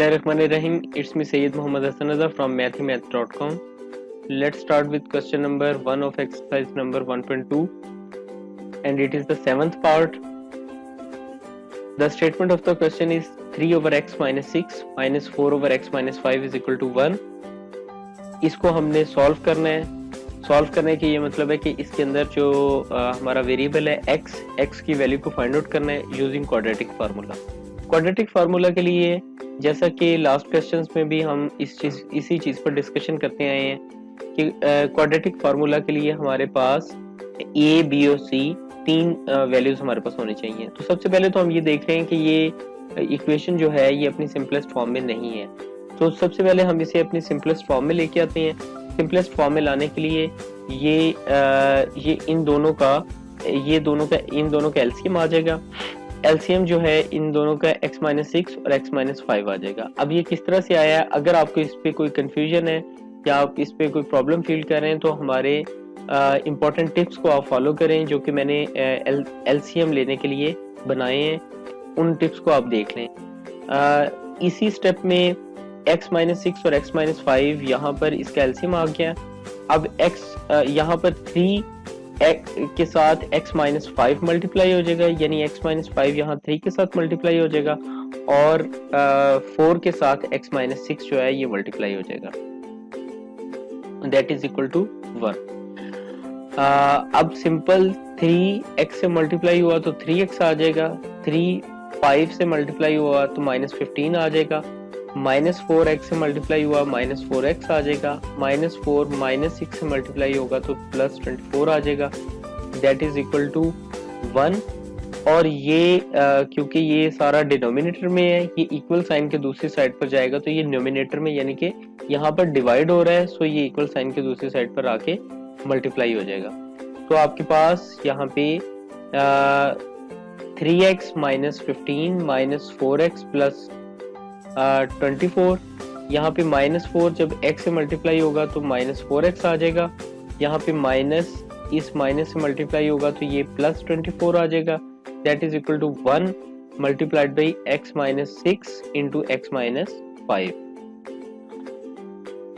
Bismillahirrahmanirrahim. It's me Sayyid Muhammad Hassan Azhar from mathemath.com. Let's start with question number 1 of exercise number 1.2, and it is the 7th part. The statement of the question is 3 over x minus 6 minus 4 over x minus 5 is equal to 1. इसको हमने solve करना है. Solve करने के ये मतलब है कि इसके अंदर जो हमारा वेरिएबल है x की वैल्यू को फाइंड आउट करना है using quadratic formula. Quadratic formula के लिए जैसा कि लास्ट क्वेश्चंस में भी हम इसी चीज़ पर डिस्कशन करते आए हैं कि क्वाड्रेटिक फार्मूला के लिए हमारे पास a, b और c तीन वैल्यूज हमारे पास होनी चाहिए. तो सबसे पहले तो हम ये देख रहे हैं कि ये इक्वेशन जो है ये अपनी सिंपलेस्ट फॉर्म में नहीं है. तो सबसे पहले हम इसे अपनी सिंपलेस्ट फॉर्म में लेके आते हैं. सिंपलेस्ट फॉर्म में लाने के लिए ये इन दोनों का एलसीएम आ जाएगा. एलसीएम जो है इन दोनों का x माइनस 6 और x माइनस 5 आ जाएगा. अब ये किस तरह से आया है, अगर आपको इस पे कोई कंफ्यूजन है या आप इस पे कोई प्रॉब्लम फील कर रहे हैं तो हमारे इम्पोर्टेंट टिप्स को आप फॉलो करें जो कि मैंने एलसीएम लेने के लिए बनाए हैं. उन टिप्स को आप देख लें. इसी स्टेप में x माइनस 6 और x माइनस 5 यहाँ पर इसका एलसीएम आ गया. अब x यहाँ पर 3 के साथ x माइनस 5 मल्टीप्लाई हो जाएगा, यानी x माइनस 5 यहाँ 3 के साथ मल्टीप्लाई हो जाएगा और 4 के साथ x माइनस 6 जो है ये मल्टीप्लाई हो जाएगा. That is equal to 1. अब सिंपल 3x से मल्टीप्लाई हुआ तो 3x आ जाएगा. 3 5 से मल्टीप्लाई हुआ तो माइनस 15 आ जाएगा. माइनस 4x से मल्टीप्लाई हुआ माइनस 4x आ जाएगा. माइनस 4 माइनस 6 से मल्टीप्लाई होगा तो प्लस 24 आ जाएगा. That is equal to 1. और ये क्योंकि ये सारा डिनोमिनेटर में है, ये इक्वल साइन के दूसरी साइड पर जाएगा तो ये न्यूमिनेटर में यानी कि यहाँ पर डिवाइड हो रहा है, सो ये इक्वल साइन के दूसरी साइड पर आके मल्टीप्लाई हो जाएगा. तो आपके पास यहाँ पे 3x minus 15 minus 4x plus 24. यहाँ पे माइनस 4 जब x से मल्टीप्लाई होगा तो माइनस 4x आ जाएगा. यहाँ पे माइनस इस माइनस से मल्टीप्लाई होगा तो ये प्लस 24 आ जाएगा. That is equal to 1 multiplied by x minus 6 into x minus 5.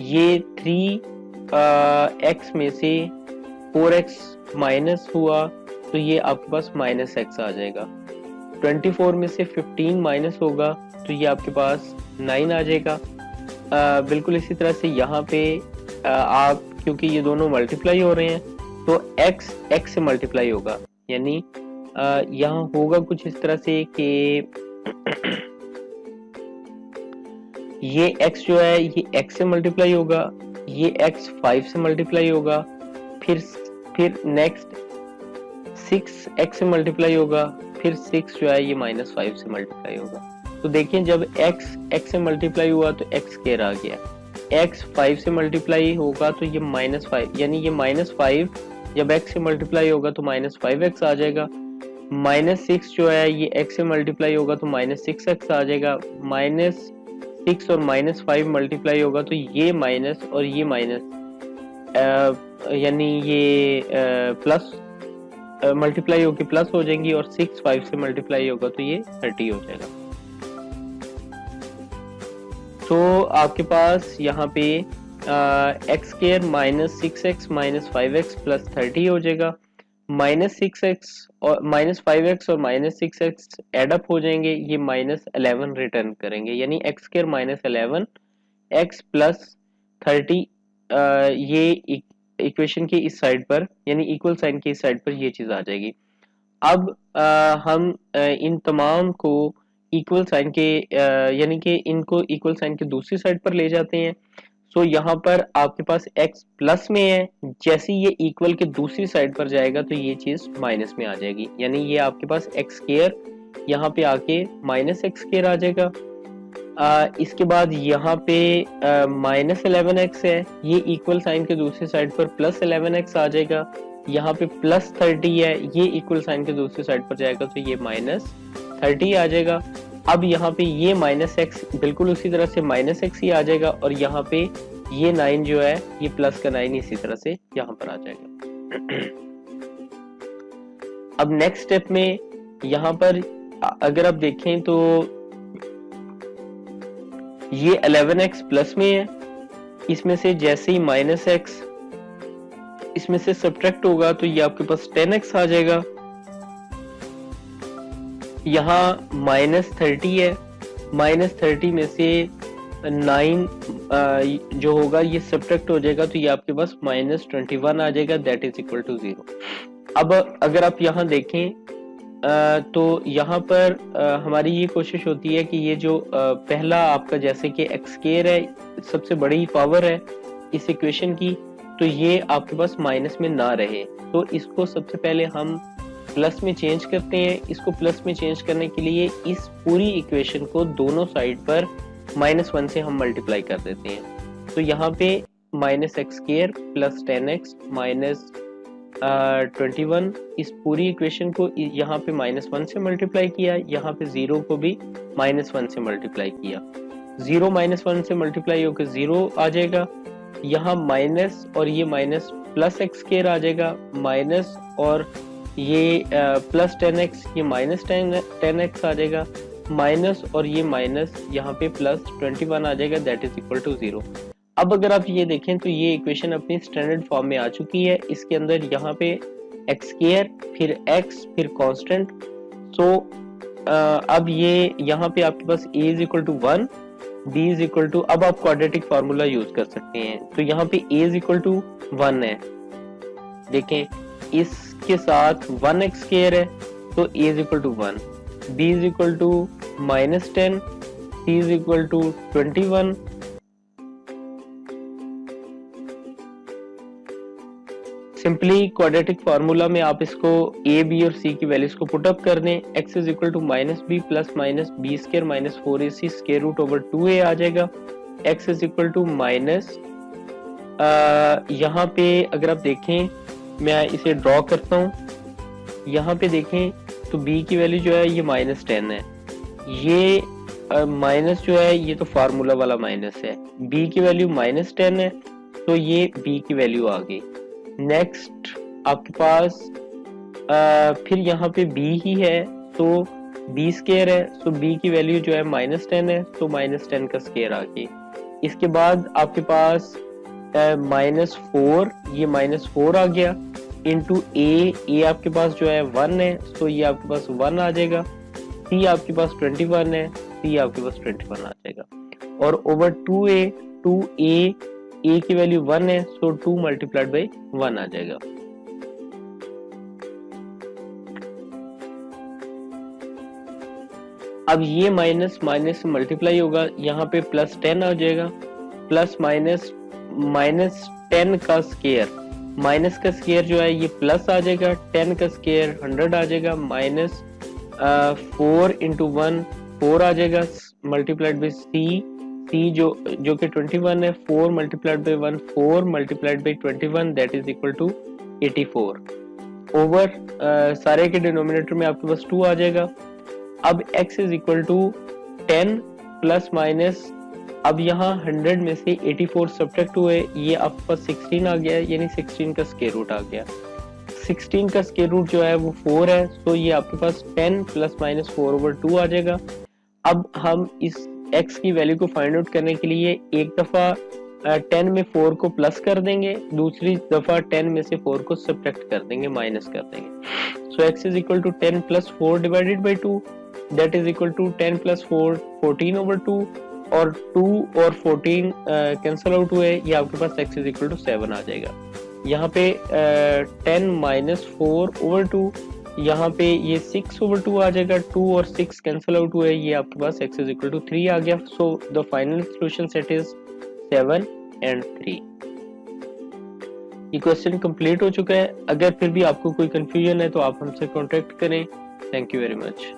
ये 3x में से 4x माइनस हुआ तो ये आपके पास माइनस x आ जाएगा. 24 में से 15 माइनस होगा तो ये आपके पास 9 आ जाएगा. बिल्कुल इसी तरह से यहाँ पे आप क्योंकि ये दोनों मल्टीप्लाई हो रहे हैं तो x से मल्टीप्लाई होगा, यानी यहाँ होगा कुछ इस तरह से कि ये x जो है ये x से मल्टीप्लाई होगा, ये x 5 से मल्टीप्लाई होगा, फिर नेक्स्ट 6x से मल्टीप्लाई होगा, फिर 6 जो है ये माइनस 5 से मल्टीप्लाई होगा. तो देखिए जब x से मल्टीप्लाई हुआ तो x स्क्वायर आ गया. x 5 से मल्टीप्लाई होगा तो ये माइनस 5, यानी ये माइनस 5 जब x से मल्टीप्लाई होगा तो माइनस 5x आ जाएगा. माइनस 6 जो है ये x से मल्टीप्लाई होगा तो माइनस 6x आ जाएगा. माइनस 6 और माइनस 5 मल्टीप्लाई होगा तो ये माइनस और ये माइनस यानी ये प्लस मल्टीप्लाई होकर प्लस हो जाएंगी और 6 5 से मल्टीप्लाई होगा तो ये 30 हो जाएगा. तो आपके पास यहाँ पे x square minus 6x minus 5x plus 30 हो जाएगा. माइनस 6x और माइनस 5x और माइनस 6x एडअप हो जाएंगे, ये माइनस 11 रिटर्न करेंगे, यानी x square minus 11 x plus 30 ये इक्वेशन के इस साइड पर यानी इक्वल साइन के इस साइड पर ये चीज आ जाएगी. अब हम इन तमाम को इक्वल साइन के यानी कि इनको इक्वल साइन के दूसरी साइड पर ले जाते हैं. सो यहाँ पर आपके पास x प्लस में है, जैसे ये इक्वल के दूसरी साइड पर जाएगा तो ये चीज माइनस में आ जाएगी, यानी ये आपके पास x स्क्वायर यहाँ पे आके माइनस x स्क्वायर आ जाएगा. इसके बाद यहाँ पे माइनस 11x है, ये इक्वल साइन के दूसरी साइड पर प्लस 11x आ जाएगा. यहाँ पे प्लस 30 है, ये इक्वल साइन के दूसरी साइड पर जाएगा तो ये माइनस 30 आ जाएगा. अब यहाँ पे ये माइनस x बिल्कुल उसी तरह से माइनस x ही आ जाएगा और यहाँ पे ये 9 जो है ये प्लस का 9 इसी तरह से यहाँ पर आ जाएगा. अब नेक्स्ट स्टेप में यहाँ पर अगर आप देखें तो ये 11x प्लस में है, इसमें से जैसे ही माइनस एक्स इसमें से सब्ट्रैक्ट होगा तो ये आपके पास 10x आ जाएगा। यहाँ -30 है, -30 में से 9 जो होगा ये सब्ट्रैक्ट हो जाएगा तो ये आपके पास -21 आ जाएगा, दैट इज इक्वल टू 0। अब अगर आप यहाँ देखें तो यहाँ पर हमारी ये कोशिश होती है कि ये जो पहला आपका जैसे कि एक्स स्क्वायर है सबसे बड़ी पावर है इस इक्वेशन की, तो ये आपके पास माइनस में ना रहे, तो इसको सबसे पहले हम प्लस में चेंज करते हैं। इसको प्लस में चेंज करने के लिए इस पूरी इक्वेशन को दोनों साइड पर -1 से हम मल्टीप्लाई कर देते हैं। तो यहाँ पे -x² प्लस 10x माइनस 21, इस पूरी इक्वेशन को यहाँ पे -1 से मल्टीप्लाई किया, यहाँ पे 0 को भी -1 से मल्टीप्लाई किया। 0 -1 से मल्टीप्लाई होकर 0 आ जाएगा, यहाँ माइनस और ये माइनस प्लस x² आ जाएगा, माइनस और ये प्लस 10x, ये माइनस 10x आ जाएगा, माइनस और ये माइनस यहाँ पे प्लस 21 आ जाएगा, दैट इज इक्वल टू 0। अब अगर आप ये देखें तो ये इक्वेशन अपनी स्टैंडर्ड फॉर्म में आ चुकी है। इसके अंदर यहाँ पे x² फिर x फिर कांस्टेंट, सो अब ये यहाँ पे आपके पास a is equal to 1, b is equal to, अब आप क्वाड्रेटिक फार्मूला यूज कर सकते हैं। तो यहाँ पे a इज इक्वल टू 1 है, देखें इसके साथ 1x² है तो a is equal to 1, b is equal to -10, c is equal to 21, simply quadratic formula में आप इसको a, b और c की वैल्यूज को पुट अप कर दें। x is equal to -b plus -b² minus 4ac square root over 2a आ जाएगा। x is equal to minus, यहाँ पे अगर आप देखें मैं इसे ड्रॉ करता हूँ, यहाँ पे देखें तो b की वैल्यू जो है ये -10 है, ये माइनस जो है ये तो फार्मूला वाला माइनस है, b की वैल्यू -10 है तो ये b की वैल्यू आ गई। नेक्स्ट आपके पास फिर यहाँ पे b ही है तो b² है, तो b की वैल्यू जो है -10 है तो -10 का स्क्वायर आ गई। इसके बाद आपके पास -4, ये -4 आ गया इंटू a आपके पास जो है 1 है तो ये आपके पास 1 आ जाएगा, c आपके पास 21 है, c आपके पास 21 आ जाएगा, और ओवर 2a a की वैल्यू 1 है सो 2 मल्टीप्लाइड बाई 1 आ जाएगा। अब ये माइनस माइनस से मल्टीप्लाई होगा, यहाँ पे +10 आ जाएगा, प्लस माइनस -10 का स्क्वायर, माइनस का स्क्वायर जो है ये प्लस आ जाएगा, 10 का स्क्वायर 100 आ जाएगा, माइनस 4 इंटू 1 4 आ जाएगा, मल्टीप्लाइड बाई c जो कि 21 है, 4 multiplied by 1 4 multiplied by 21 that is equal to 84 over सारे के डिनोमिनेटर में आपके पास 2 आ जाएगा। अब x is equal to 10 plus minus, अब यहाँ 100 में से 84 सब्ट्रैक्ट हुए, ये आपके पास 16 आ गया, यानी 16 का स्क्वायर रूट आ गया। 16 का स्क्वायर रूट जो है वो 4 है, तो ये आपके पास 10 प्लस माइनस 4 ओवर 2 आ जाएगा। अब हम इस x की वैल्यू को फाइंड आउट करने के लिए एक दफा 10 में 4 को प्लस कर देंगे, दूसरी दफा 10 में से 4 को सब्ट्रैक्ट कर देंगे, माइनस कर देंगे। So x is equal to 10 plus 4 divided by 2 that is equal to 10 plus 4 14 over 2, और 2 और 14 कैंसिल आउट हुए, ये आपके पास x इज इक्वल टू 7 आ जाएगा। यहाँ पे 10 माइनस 4 ओवर 2, यहाँ पे ये 6 ओवर 2 आ जाएगा, 2 और 6 कैंसिल आउट हुए, ये आपके पास x इज इक्वल टू 3 आ गया। So the final solution set is 7 and 3। ये क्वेश्चन कंप्लीट हो चुका है। अगर फिर भी आपको कोई कंफ्यूजन है तो आप हमसे कांटेक्ट करें। Thank you very much.